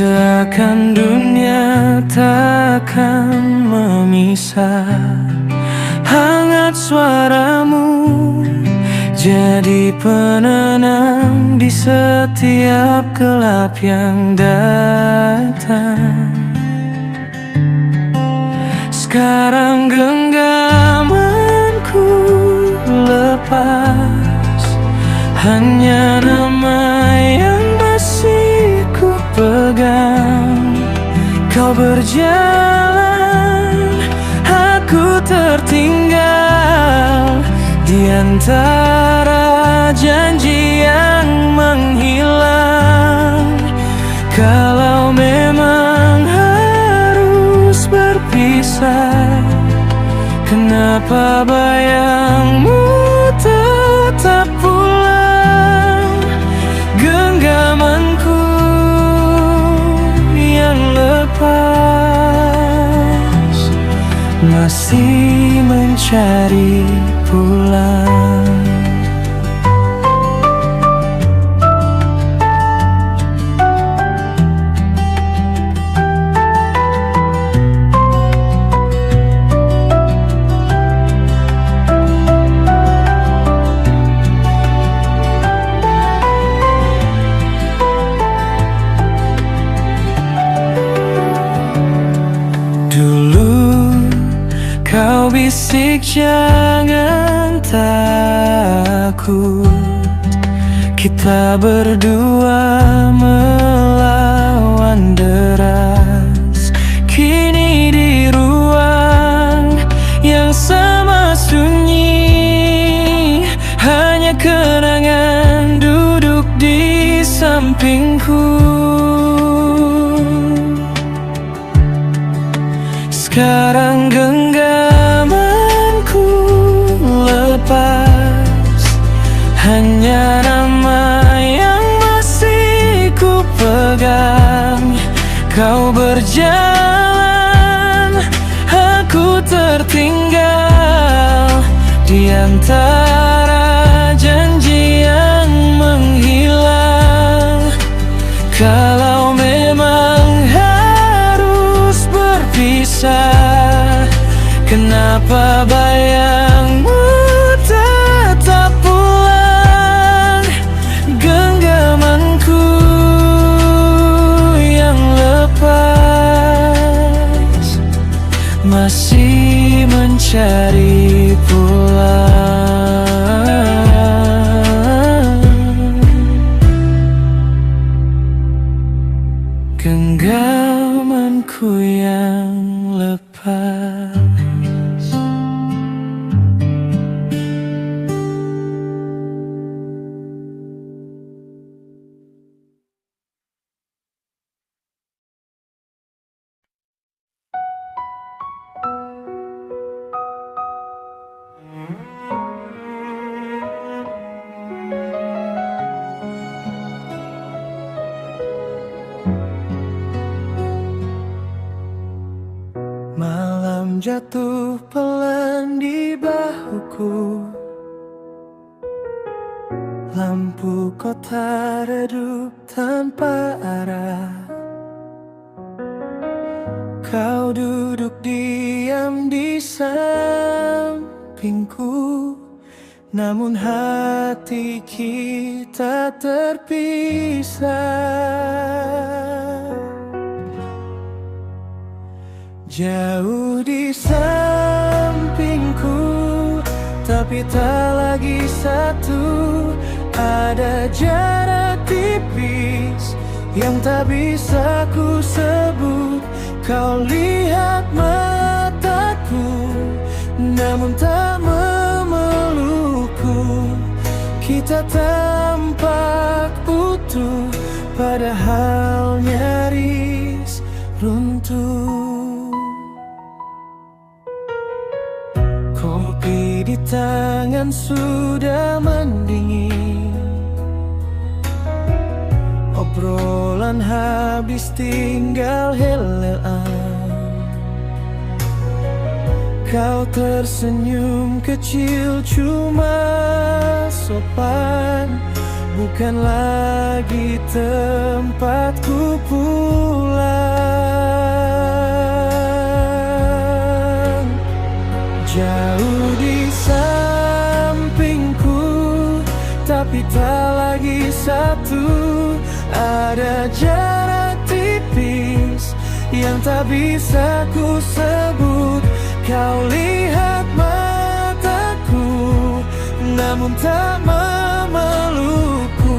Seakan dunia takkan memisah. Hangat suaramu jadi penenang di setiap gelap yang datang. Sekarang genggamanku lepas, hanya nama yang masih ku pegang. Kau berjalan, aku tertinggal di antara janji yang menghilang. Kalau memang harus berpisah, kenapa bayangmu tetap pulang? Genggamanku yang lepas masih mencari pulang. Kau bisik jangan takut, kita berdua melawan deras. Kini di ruang yang sama sunyi, hanya kenangan duduk di sampingku. Sekarang genggamanku lepas, hanya nama yang masih ku pegang. Kau berjalan, aku tertinggal di antara janji yang menghilang. Kalau memang harus berpisah, kenapa bayangmu tetap pulang? Genggamanku yang lepas masih mencari pulang. Genggamanku yang lepas. Malam jatuh pelan di bahuku, lampu kota redup tanpa arah. Kau duduk diam di sampingku, namun hati kita terpisah. Jauh di sampingku, tapi tak lagi satu. Ada jarak tipis yang tak bisa ku sebut. Kau lihat mataku, namun tak memelukku. Kita tampak utuh, padahal nyaris runtuh. Kopi di tangan sudah mendingin, obrolan habis tinggal helean. Kau tersenyum kecil cuma sopan, bukan lagi tempatku pulang. Jauh di sampingku, tapi tak lagi satu. Ada jarak tipis yang tak bisa ku sebut. Kau lihat mataku, namun tak memelukku.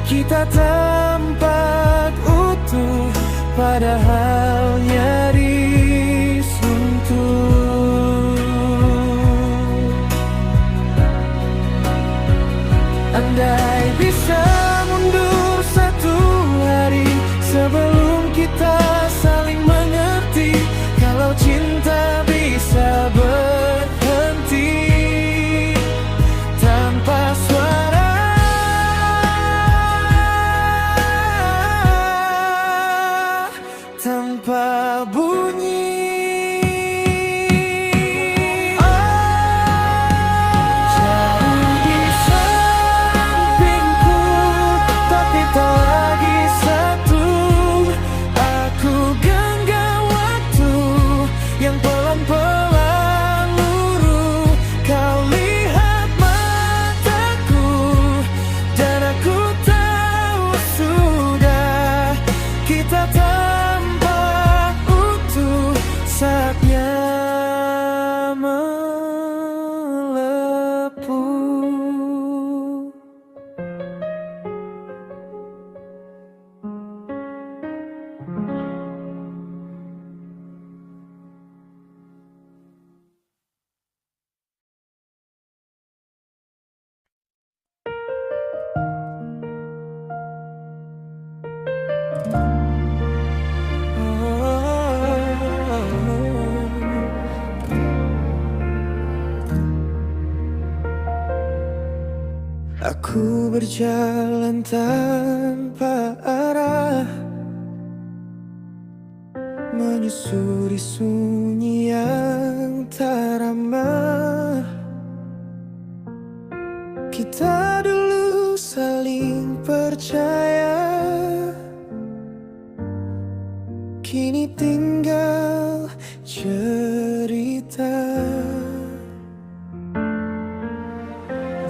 Kita tampak utuh, padahal nyaris runtuh. Andai bisa mundur satu hari sebelum kita saling mengerti. Kalau cinta bisa berhenti tanpa suara, tanpa bunyi. Jauh di sampingku, tapi tak lagi satu. Aku genggam waktu yang pelan-pelan luruh. Kau lihat mataku, dan aku tahu sudah kita tampak utuh. Saatnya melepuh. Aku berjalan tanpa arah, menyusuri sunyi yang tak ramah. Kita dulu saling percaya, kini tinggal cerita.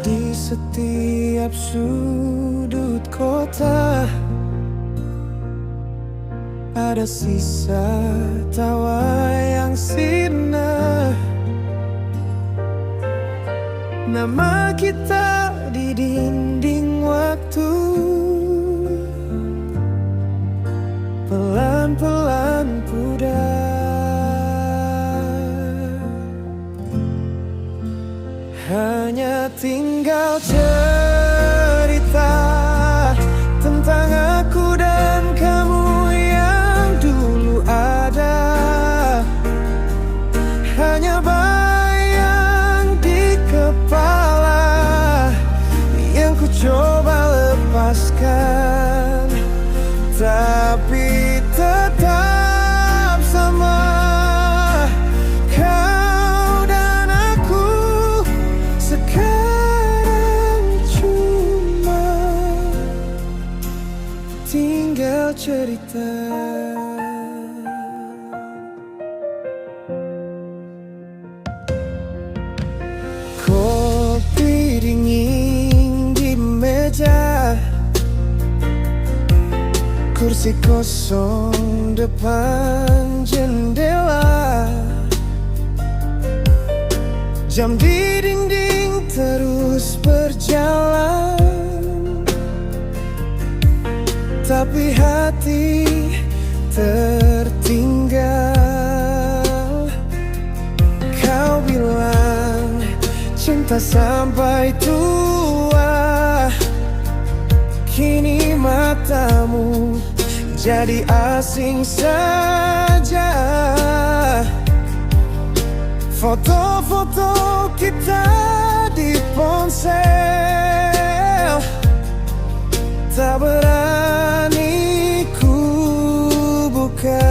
Di setiap sudut kota ada sisa tawa yang sirna. Nama kita di dinding waktu, pelan-pelan pudar. Hanya tinggal cerita tentang aku dan kamu yang dulu ada. Hanya bayang di kepala yang ku coba lepaskan, tapi tetap sama. Kau dan aku sekarang cuma tinggal cerita. Kopi dingin di meja, kursi kosong depan jendela. Jam di dinding terus berjalan, tapi hati tertinggal. Kau bilang cinta sampai tua, kini matamu jadi asing saja. Foto-foto kita di ponsel tak berani ku buka.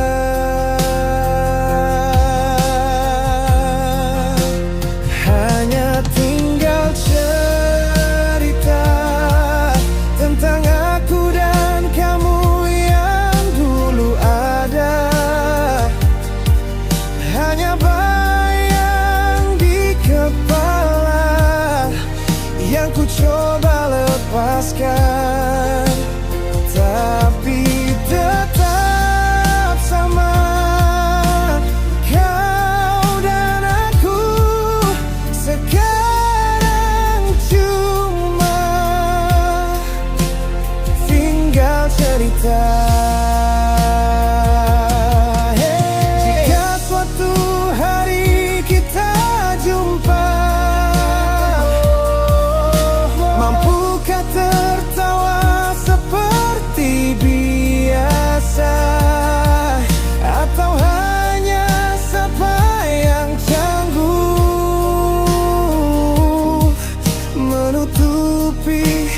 Hanya tinggal cerita lepaskan, tapi tetap sama. Kau dan aku sekarang cuma tinggal cerita. Jika suatu hari kita jumpa, mampukah tertawa seperti biasa, atau hanya sapa yang canggung menutupi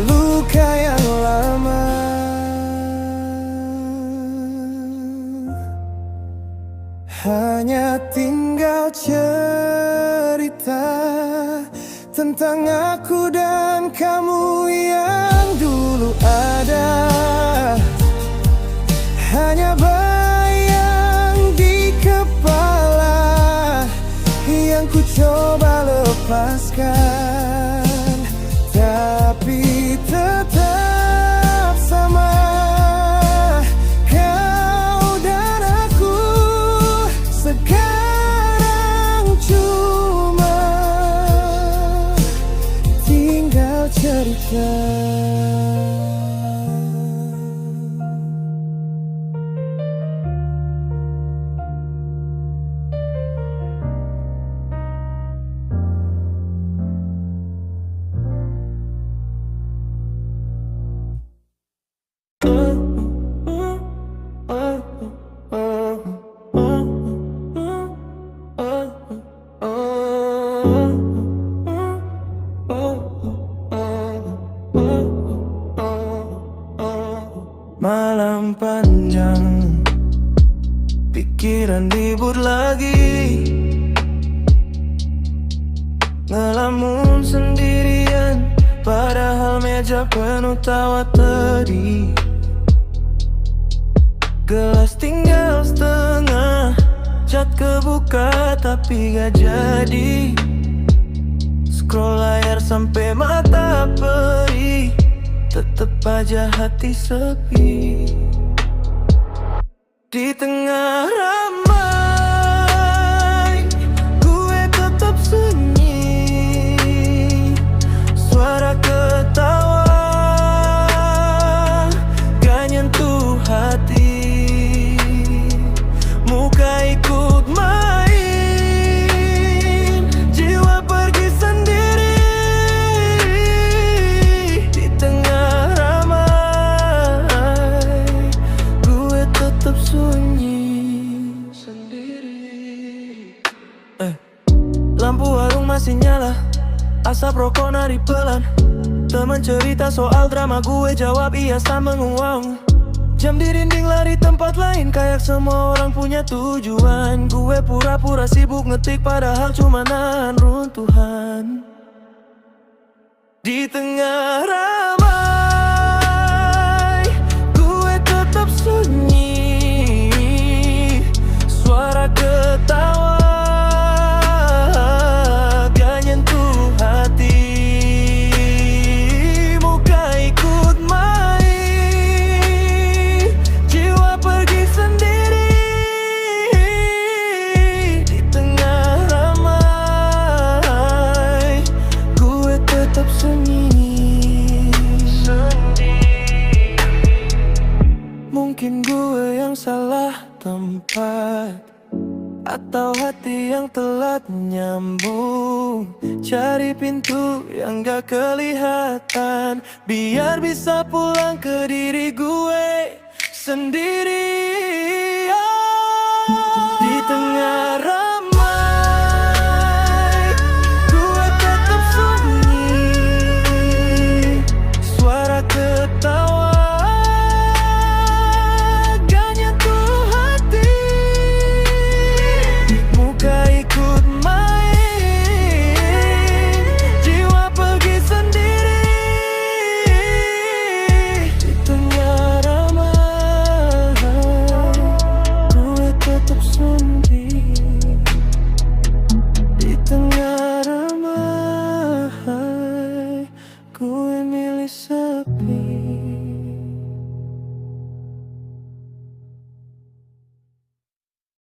luka yang lama. Hanya tinggal cerita tentang aku dan kamu yang dulu ada. Hanya bayang di kepala yang ku coba lepaskan, tapi tetap sama. Kau dan aku sekarang cuma tinggal cerita. Malam panjang, pikiran ribut lagi, ngelamun sendirian, padahal meja penuh tawa teri. Gelas tinggal setengah, cat kebuka tapi gak jadi. Scroll layar sampai mata perih, tetep aja hati sepi. Di tengah ramai, gue tetap sunyi. Suara ketawa gak nyentuh hati. Muka ikut main, jiwa pergi sendiri. Di tengah ramai, gue tetap sunyi sendiri. Lampu warung masih nyala, asap rokok nari pelan. Teman cerita soal drama, gue jawab iya sambil menguang. Jam di dinding lari tempat lain, kayak semua orang punya tujuan. Gue pura-pura sibuk ngetik padahal cuma nahan runtuhan. Di tengah ramai, gue tetap sunyi. Suara ketawa gak nyentuh hati. Muka ikut main, jiwa pergi sendiri. Di tengah ramai, gue tetap sunyi. Mungkin gue yang salah tempat, atau hati yang telat nyambung. Cari pintu yang gak kelihatan, biar bisa pulang ke diri gue sendiri.